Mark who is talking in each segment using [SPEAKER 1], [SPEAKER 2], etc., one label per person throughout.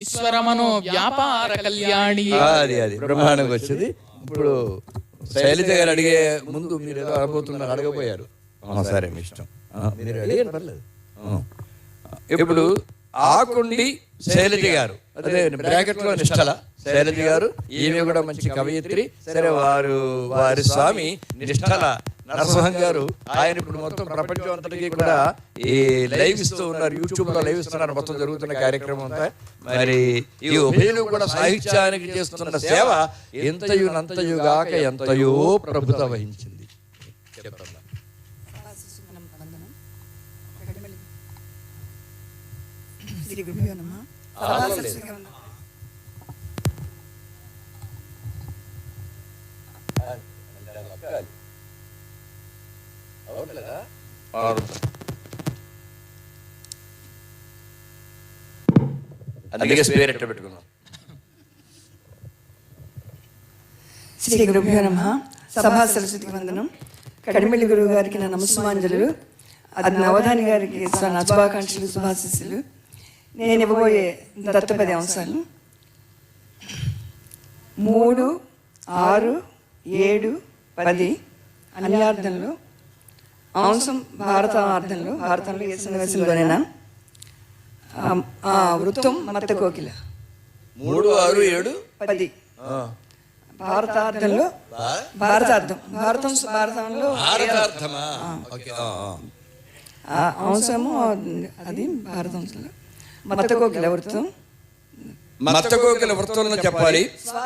[SPEAKER 1] ఈశ్వరమనో వ్యాపార కళ్యాణి.
[SPEAKER 2] అది బ్రహ్మాండంగా వచ్చింది. ఇప్పుడు శైలజ గారు అడిగే ముందు మీరు ఏదో అడగబోతున్నారు, అడగపోయారు. సరే మీ ఇష్టం, మీరు అడిగారు పర్లేదు. ఇప్పుడు ఆకుండి శైలజ గారు, అదే బ్రాకెట్ లో నిష్టల శైలజ గారు, ఈమె కూడా మంచి కవయిత్రి. సరే, వారి స్వామి నిష్టల నరసింహం గారు, ఆయన ఇప్పుడు మొత్తం ప్రపంచం అంతటికీ కూడా ఈ లైవ్ ఇస్తూ ఉన్నారు, యూట్యూబ్ లో లైవ్ ఇస్తున్నారు, మొత్తం జరుగుతున్న కార్యక్రమం అంతా. మరి ఈ ఉభయులు కూడా సాహిత్యానికి చేస్తున్న సేవ ఎంతయుగాక ఎంతయో ప్రభుత వహించింది. అందుకే స్పేర్ ఎట్ట పెట్టుకున్నాం.
[SPEAKER 3] శ్రీ గురుభ్యో నమః. సభా సరస్వతికి వందనం. కడిమెల్లి గురువు గారికి నా నమస్మాంజలు. అది నవధాని గారికి నా శుభాకాంక్షలు, శుభాశీస్సులు. నేను ఇవ్వబోయే దత్తపది అంశాలు 3, 6, 7, 10 అన్యార్థంలో, అంశం భారతంలో ఏ సన్నివేశంలోనైనా వృత్తం మత్త కోకిల
[SPEAKER 2] 3, 6, 7,
[SPEAKER 3] 10 భారతార్థంలో, భారతంలో అంశము అది భారతంలో మత్త కోకిల వృత్తం.
[SPEAKER 2] మత్త కోకిల వృత్తంలో చెప్పాలి,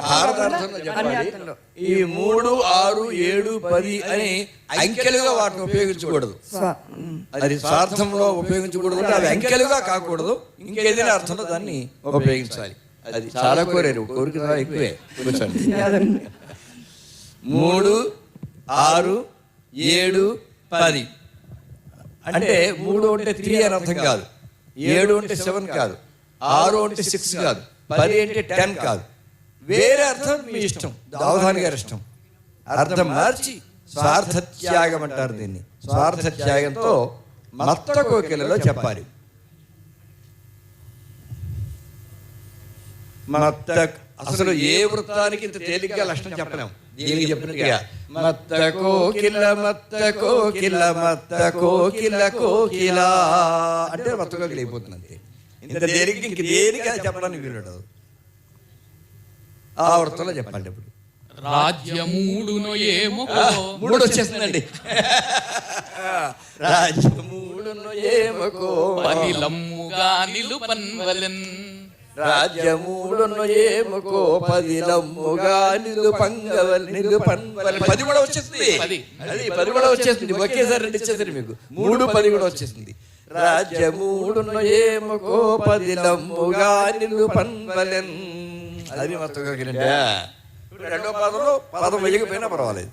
[SPEAKER 2] భారతార్థంలో చెప్పాలి. ఈ 3, 6, 7, 10 అని అంకెలుగా వాటిని ఉపయోగించకూడదు. అది స్వార్థంలో ఉపయోగించకూడదు, అవి అంకెలుగా కాకూడదు. ఇంకేదైనా అర్థంలో దాన్ని ఉపయోగించాలి. అది చాలా కోరారు, కోరిక చాలా ఎక్కువే. కూర్చోండి. 3, 6, 7, 10 అంటే 3 అంటే 3 అని అర్థం కాదు, 7 అంటే 7 కాదు, 6 అంటే 6 కాదు, 10 అంటే 10 కాదు. వేరే అర్థం మీ ఇష్టం, దావధాని గారి ఇష్టం. అర్థం మార్చి స్వార్థ త్యాగం అంటారు దీన్ని. స్వార్థ త్యాగంతో మత్త కోకిలలో చెప్పాలి. అసలు ఏ వృత్తానికి ఇంత తేలిగ్గా లక్షణం చెప్పలేము. దీనికి చెప్పినట్టుగా మత్త కోకిల మత్త కోకిల మత్త కోకిల కోకిల అంటే మత్త కోకిల అయిపోతుంది అంతే. ఇంత తేలిక ఇంక దేనిగా చెప్పడానికి వీలుండదు. ఆ వృత్తంలో చెప్పండి. ఇప్పుడు
[SPEAKER 1] రాజ్యమూడును ఏమో
[SPEAKER 2] 3 వచ్చేస్తుందండి. రాజ్యమూడును ఏమకో
[SPEAKER 1] పదిలమ్ముగా నిలుపన్వలెన్.
[SPEAKER 2] రాజ్యమూడును ఏమకో పదిలమ్ముగా నిలుపన్వలెన్. 10 కూడా వచ్చేస్తుంది. అది 10 కూడా వచ్చేస్తుంది. ఒకేసారి 2 ఇచ్చేసరి మీకు 3, 10 కూడా వచ్చేస్తుంది. రాజ్యమూడును ఏమకో పదిలమ్ముగా నిలుపన్వలెన్. అది మొత్తం రెండో పదం వేయకపోయినా పర్వాలేదు.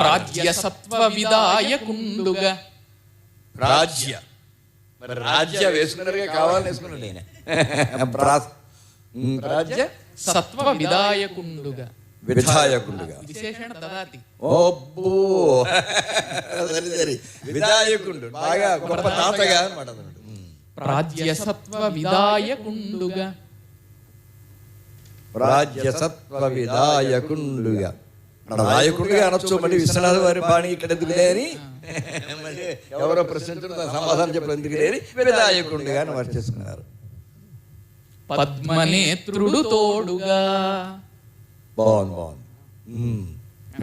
[SPEAKER 1] రాజ్య సత్వ విదాయకుండుగా.
[SPEAKER 2] రాజ్య వేసుకున్నారుగా, కావాలని వేసుకున్నాడు నేను. రాజ్య
[SPEAKER 1] సత్వ విదాయకుండుగా,
[SPEAKER 2] విధాయకుండుగా
[SPEAKER 1] విశేషణ దదాతి.
[SPEAKER 2] ఓబ్బో సరి విధాయకుండు, బాగా గొప్ప తాతగా అన్నమాట.
[SPEAKER 1] రాజ్య సత్వ విదాయకుండుగా,
[SPEAKER 2] రాజ్య సత్వ విదాయకుండుగా. నాయకుడిగా అనొచ్చు, మళ్ళీ విశ్వనాథ వారి బాణి ఇక్కడ ఎందుకులే అని మళ్ళీ ఎవరో ప్రశ్నించడం సమాధానం చెప్పడం ఎందుకులే అని విధాయకుండుగా అని వారు చేసుకున్నారు.
[SPEAKER 1] పద్మనేత్రుడు తోడుగా.
[SPEAKER 2] బాగుంది.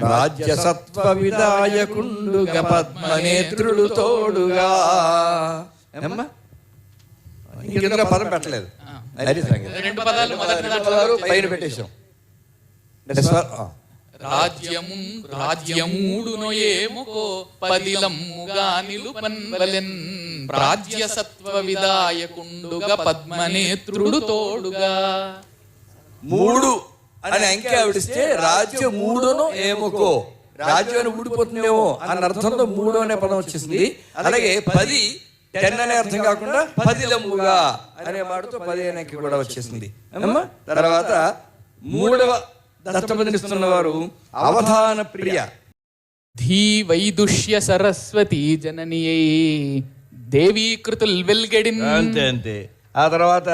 [SPEAKER 2] రాజ్య సత్వ విదాయకుండుగా పద్మనేత్రుడు తోడుగా. ఇంకెందులో పదం పెట్టలేదు,
[SPEAKER 1] 2 పదాలు
[SPEAKER 2] పైన పెట్టేశాం.
[SPEAKER 1] రాజ్యమూడును ఏమో పదిలమ్ముగా నిలుపన్వలెన్. రాజ్య సత్వ విదాయకుండుగా పద్మనేత్రుడు తోడుగా.
[SPEAKER 2] 3 అని అంకె ఆవిడిస్తే రాజ్యం 3 ఏమోకో, రాజ్యాన్ని ఊడిపోతుందేమో అన్న అర్థంతో 3 అనే పదం వచ్చేసింది. అలాగే 10 10 అనే అర్థం కాకుండా పదిలమ్ముగా అనే మాటతో 10 అనే అంకె కూడా వచ్చేసింది. తర్వాత 3వ దత్తపదినిస్తున్న వారు అవధాన ప్రియ.
[SPEAKER 1] ధీ వైదుష్య సరస్వతి జననియై దేవీకృతుల్ వెల్గెడిన్.
[SPEAKER 2] అంతే అంతే. ఆ తర్వాత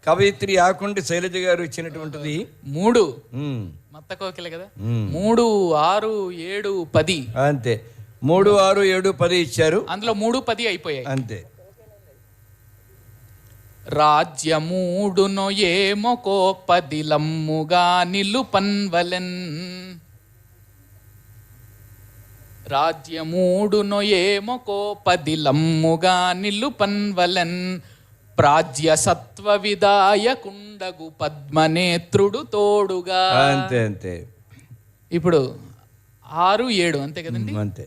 [SPEAKER 2] కవయిత్రి ఆకుండి శైలజ గారు ఇచ్చినటువంటిది
[SPEAKER 1] 3 మత్త కోకిల కదా, 3, 6, 7, 10
[SPEAKER 2] అంతే. 3, 6, 7, 10 ఇచ్చారు.
[SPEAKER 1] అందులో 3, 10 అయిపోయాయి
[SPEAKER 2] అంతే.
[SPEAKER 1] రాజ్యమూడునో ఏమో కోపదిలమ్ముగా నిలుపన్వలెన్. రాజ్యమూడునో ఏమో కోపదిలమ్ముగా నిలుపన్వలెన్. ప్రాజ్య సత్వ విదాయకుండగు పద్మనేత్రుడు తోడుగా.
[SPEAKER 2] అంతే అంతే.
[SPEAKER 1] ఇప్పుడు 6, 7 అంతే కదండి.
[SPEAKER 2] అంతే.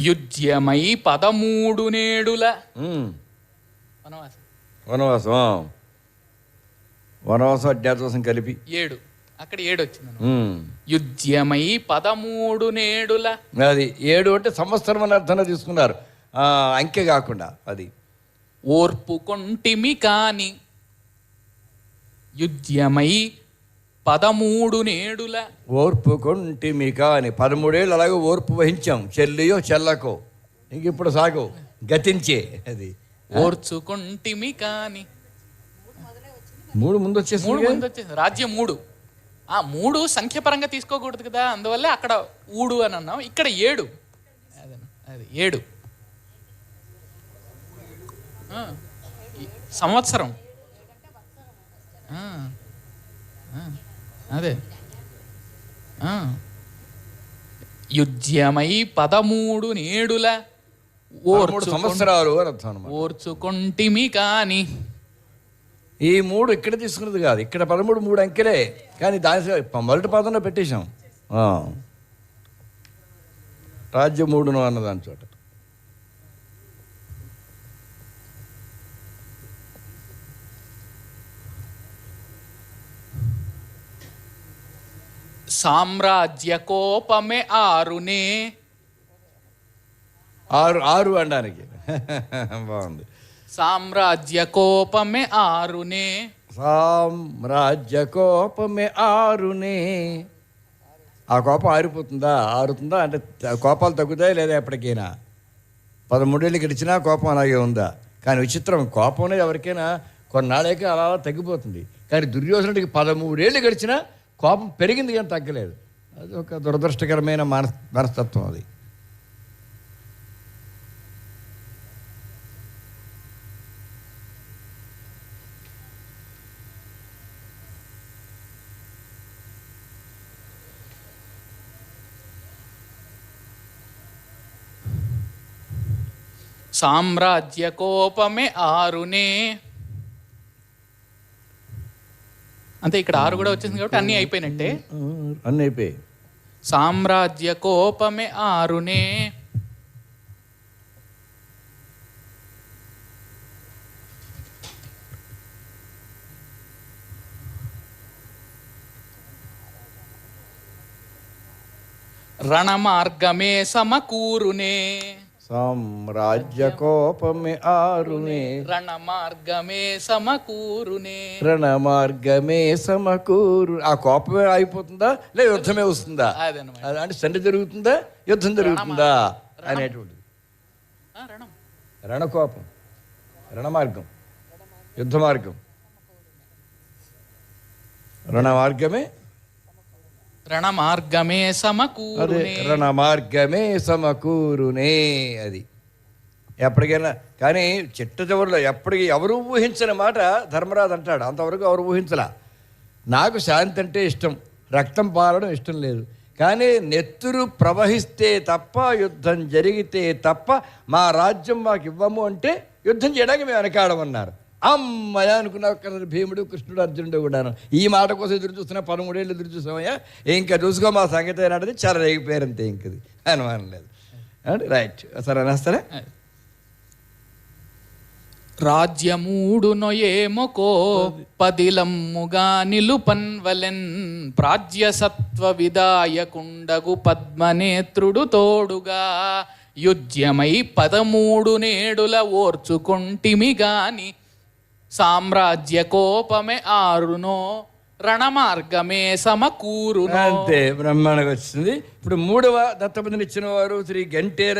[SPEAKER 1] యుజ్యమై 13 నేడుల వనవాసం.
[SPEAKER 2] వనవాసం, వనవాసం అజ్ఞాతవాసం కలిపి
[SPEAKER 1] 7, అక్కడ 7 వచ్చింది. యుజ్యమై 13 నేడుల.
[SPEAKER 2] అది 7 అంటే సంవత్సరం అని అర్థంలో తీసుకున్నారు, అంకె కాకుండా. అది
[SPEAKER 1] ఓర్పు కొంటిమి కాని. యుజ్యమై 13 నేడుల.
[SPEAKER 2] ఓర్పు కొంటిమి కాని 13 ఏళ్ళు అలాగే ఓర్పు వహించాం, చెల్లియో చెల్లకో. ఇంక ఇప్పుడు సాగు గతించే. అది
[SPEAKER 1] ఓర్చుకొంటిమి కాని
[SPEAKER 2] 3 ముందు వచ్చేసి
[SPEAKER 1] 3 ముందు వచ్చేసి రాజ్యం 3. 3 సంఖ్యపరంగా తీసుకోకూడదు కదా, అందువల్లే అక్కడ ఊడు అని అన్నాం, ఇక్కడ 7. అది 7 సంవత్సరం. అదే యుజ్యమై 13 నేడుల.
[SPEAKER 2] 3 సంవత్సరాలు అని అర్థం అన్నమాట.
[SPEAKER 1] ఓర్చుకొంటిమి కాని.
[SPEAKER 2] ఈ 3 ఇక్కడ తీసుకున్నది కాదు, ఇక్కడ 13 3 అంకెలే, కానీ దాని మొదటి పాదంలో పెట్టేశాం. రాజ్యం 3 అన్న దాని చోట.
[SPEAKER 1] సామ్రాజ్య కోపమే 6నే.
[SPEAKER 2] 6 అనడానికి బాగుంది.
[SPEAKER 1] సామ్రాజ్య కోపమే 6నే.
[SPEAKER 2] సామ్రాజ్య కోపమే 6నే. ఆ కోపం ఆరిపోతుందా, ఆరుతుందా అంటే కోపాలు తగ్గుతాయి లేదా ఎప్పటికైనా? 13 ఏళ్ళు గడిచినా కోపం అలాగే ఉందా? కానీ విచిత్రం, కోపం అనేది ఎవరికైనా కొన్నాళ్ళకే అలా తగ్గిపోతుంది, కానీ దుర్యోధనుడికి 13 ఏళ్ళు గడిచినా కోపం పెరిగింది కానీ తగ్గలేదు. అది ఒక దురదృష్టకరమైన మనస్తత్వం అది.
[SPEAKER 1] సామ్రాజ్య కోపమే 6నే. అంతే, ఇక్కడ 6 కూడా వచ్చేసింది కాబట్టి అన్నీ అయిపోయినట్టే.
[SPEAKER 2] అన్నీ అయిపోయాయి.
[SPEAKER 1] సామ్రాజ్య కోపమే 6నే. రణమార్గమే సమకూరునే.
[SPEAKER 2] సామ్రాజ్య కోపమే 6నే.
[SPEAKER 1] రణమార్గమే సమకూరునే.
[SPEAKER 2] రణమార్గమే సమకూరు. ఆ కోపమే అయిపోతుందా లేదా యుద్ధమే వస్తుందా?
[SPEAKER 1] అదనమాట.
[SPEAKER 2] అంటే సంధి జరుగుతుందా యుద్ధం జరుగుతుందా అనేటువంటిది. రణకోపం, రణమార్గం, యుద్ధ మార్గం. రణమార్గమే
[SPEAKER 1] రణమార్గమే సమకూరునే.
[SPEAKER 2] రణమార్గమే సమకూరునే. అది ఎప్పటికైనా కానీ చిట్ట చివరిలో ఎప్పటికీ ఎవరు ఊహించని మాట ధర్మరాజు అంటాడు. అంతవరకు ఎవరు ఊహించలా. నాకు శాంతి అంటే ఇష్టం, రక్తం పారడం ఇష్టం లేదు, కానీ నెత్తురు ప్రవహిస్తే తప్ప, యుద్ధం జరిగితే తప్ప మా రాజ్యం మాకు ఇవ్వము అంటే యుద్ధం చేయడానికి మేము వెనకాడమన్నారు. అమ్మయ్య అనుకున్నావు కదా భీముడు, కృష్ణుడు, అర్జునుడు కూడాను. ఈ మాట కోసం ఎదురు చూస్తున్నా, 13 ఏళ్ళు ఎదురు చూసామయ్యా, ఇంకా చూసుకో మా సంగతి అయినది. చాలా రేగిపోయారంతే, ఇంకది అనుమానం లేదు. రైట్, సరే అనేస్తారా?
[SPEAKER 1] రాజ్యమూడు నొయేమొకో పదిలమ్ముగా నిలుపన్వలెన్ ప్రాజ్యసత్వ విదాయకుండగు పద్మనేత్రుడు తోడుగా యుజ్యమై 13 నేడుల ఓర్చుకొంటిమి గాని సామ్రాజ్య కోపమే ఆరునో రణమార్గమే సమకూరునో.
[SPEAKER 2] అంతే బ్రహ్మాండంగా వచ్చింది. ఇప్పుడు 3వ దత్తపదిని ఇచ్చిన వారు శ్రీ గంటేర